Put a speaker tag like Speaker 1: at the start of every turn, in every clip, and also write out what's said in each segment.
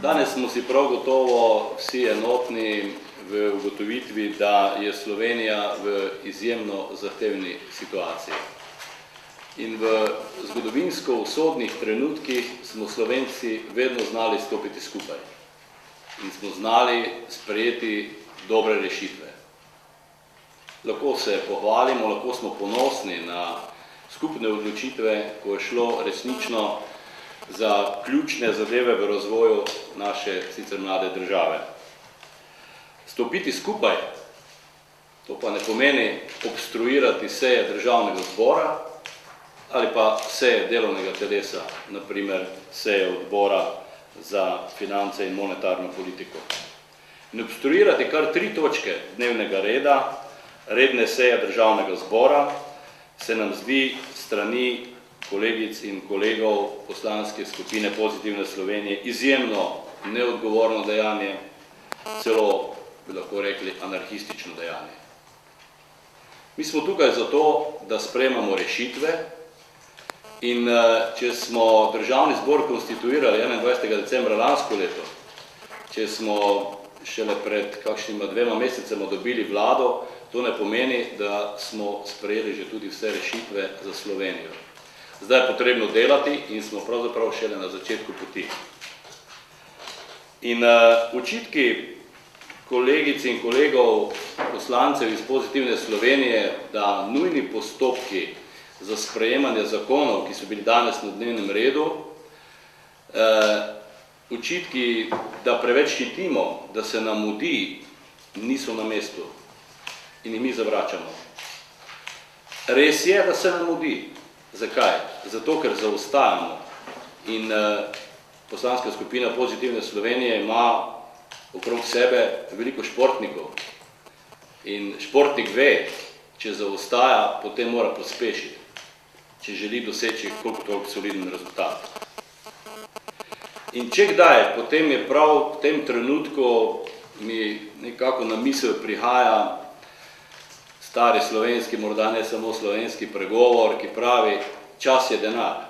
Speaker 1: Danes smo si prav gotovo vsi enotni v ugotovitvi, da je Slovenija v izjemno zahtevni situaciji. In v zgodovinsko usodnih trenutkih smo Slovenci vedno znali stopiti skupaj in smo znali sprejeti dobre rešitve. Lahko se pohvalimo, lahko smo ponosni na skupne odločitve, ko je šlo resnično za ključne zadeve v razvoju naše sicer mlade države. Stopiti skupaj, to pa ne pomeni obstruirati seje državnega zbora ali pa seje delovnega telesa, naprimer seje odbora za finance in monetarno politiko. In obstruirati kar 3 točke dnevnega reda, redne seje državnega zbora, se nam zdi strani kolegic in kolegov poslanske skupine Pozitivne Slovenije izjemno neodgovorno dejanje, celo bi lahko rekli anarhistično dejanje. Mi smo tukaj zato, da sprejemamo rešitve in če smo državni zbor konstituirali 21. decembra lansko leto, če smo šele pred kakšnima 2 mesecema dobili vlado, to ne pomeni, da smo sprejeli že tudi vse rešitve za Slovenijo. Zdaj je potrebno delati in smo pravzaprav šele na začetku poti. In očitki kolegic in kolegov poslancev iz Pozitivne Slovenije, da nujni postopki za sprejemanje zakonov, ki so bili danes na dnevnem redu, očitki, da preveč hitimo, da se nam mudi, niso na mestu in jih mi zavračamo. Res je, da se nam mudi. Zakaj? Zato, ker zaostajamo in poslanska skupina Pozitivne Slovenije ima okrog sebe veliko športnikov in športnik ve, če zaostaja, potem mora pospešiti, če želi doseči koliko toliko soliden rezultat. In če kdaj, potem je prav v tem trenutku mi nekako na misel prihaja stari slovenski, morda ne samo slovenski pregovor, ki pravi, čas je denar.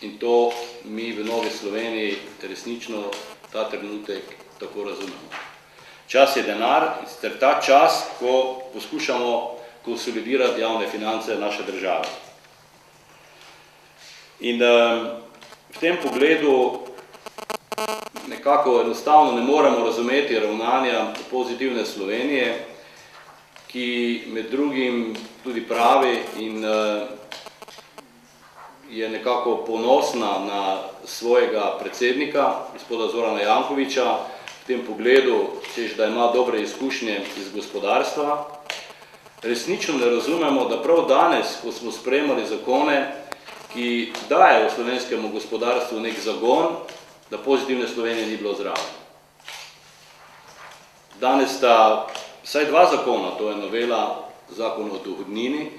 Speaker 1: In to mi v Novi Sloveniji resnično ta trenutek tako razumemo. Čas je denar, in ta čas, ko poskušamo konsolidirati javne finance naše države. In v tem pogledu nekako enostavno ne moremo razumeti ravnanja Pozitivne Slovenije, ki med drugim tudi pravi in je nekako ponosna na svojega predsednika, gospoda Zorana Jankovića, v tem pogledu, češ da ima dobre izkušnje iz gospodarstva. Resnično ne razumemo, da prav danes, ko smo sprejemali zakone, ki dajejo slovenskemu gospodarstvu nek zagon, da Pozitivne Slovenije ni bilo zraven. Danes sta vsaj 2 zakona, to je novela zakona o dohodnini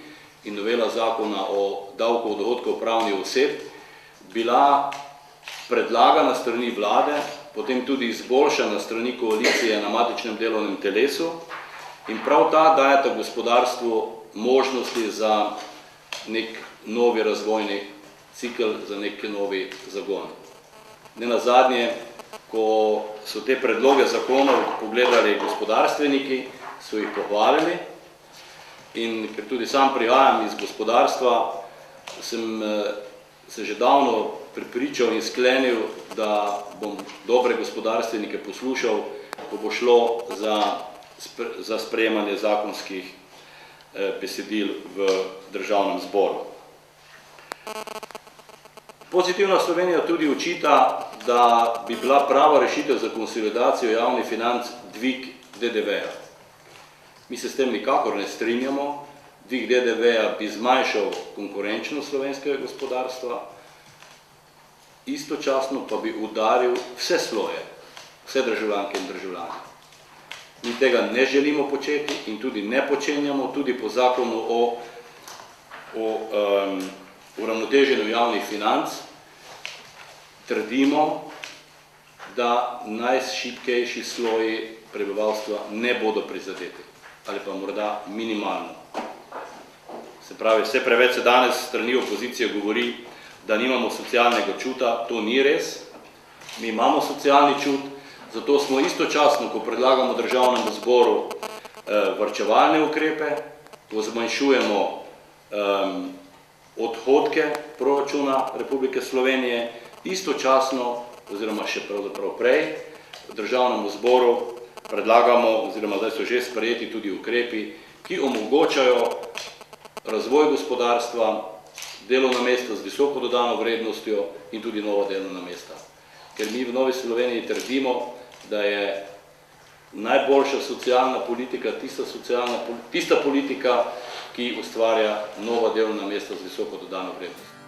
Speaker 1: in novela zakona o davku od dohodkov pravnih oseb, bila predlagana strani vlade, potem tudi izboljšana strani koalicije na matičnem delovnem telesu in prav ta dajeta gospodarstvu možnosti za nek novi razvojni cikel, za nek novi zagon. Nenazadnje, ko so te predloge zakonov pogledali gospodarstveniki, so jih pohvalili in ker tudi sam prihajam iz gospodarstva, sem se že davno prepričal in sklenil, da bom dobre gospodarstvenike poslušal, ko bo šlo za sprejemanje zakonskih besedil v državnem zboru. Pozitivna Slovenija tudi očita, da bi bila prava rešitev za konsolidacijo javnih financ dvig DDV-ja. Mi se s tem nikakor ne strinjamo. Dvig DDV-ja bi zmanjšal konkurenčnost slovenskega gospodarstva, istočasno pa bi udaril vse sloje, vse državljanke in državljane. Mi tega ne želimo početi in tudi ne počenjamo, tudi po zakonu o uravnoteženju javnih financ trdimo, da najšibkejši sloji prebivalstva ne bodo prizadeti ali pa morda minimalno. Se pravi, vse preveč se danes strani opozicije govori, da nimamo socialnega čuta, to ni res. Mi imamo socialni čut, zato smo istočasno, ko predlagamo državnemu zboru varčevalne ukrepe, ko zmanjšujemo odhodke proračuna Republike Slovenije, istočasno, oziroma še pravzaprav prej, državnemu zboru predlagamo, oziroma zdaj so že sprejeti tudi ukrepi, ki omogočajo razvoj gospodarstva, delovna mesta z visoko dodano vrednostjo in tudi nova delovna mesta. Ker mi v Novi Sloveniji trdimo, da je najboljša socialna politika tista politika, ki ustvarja nova delovna mesta z visoko dodano vrednostjo.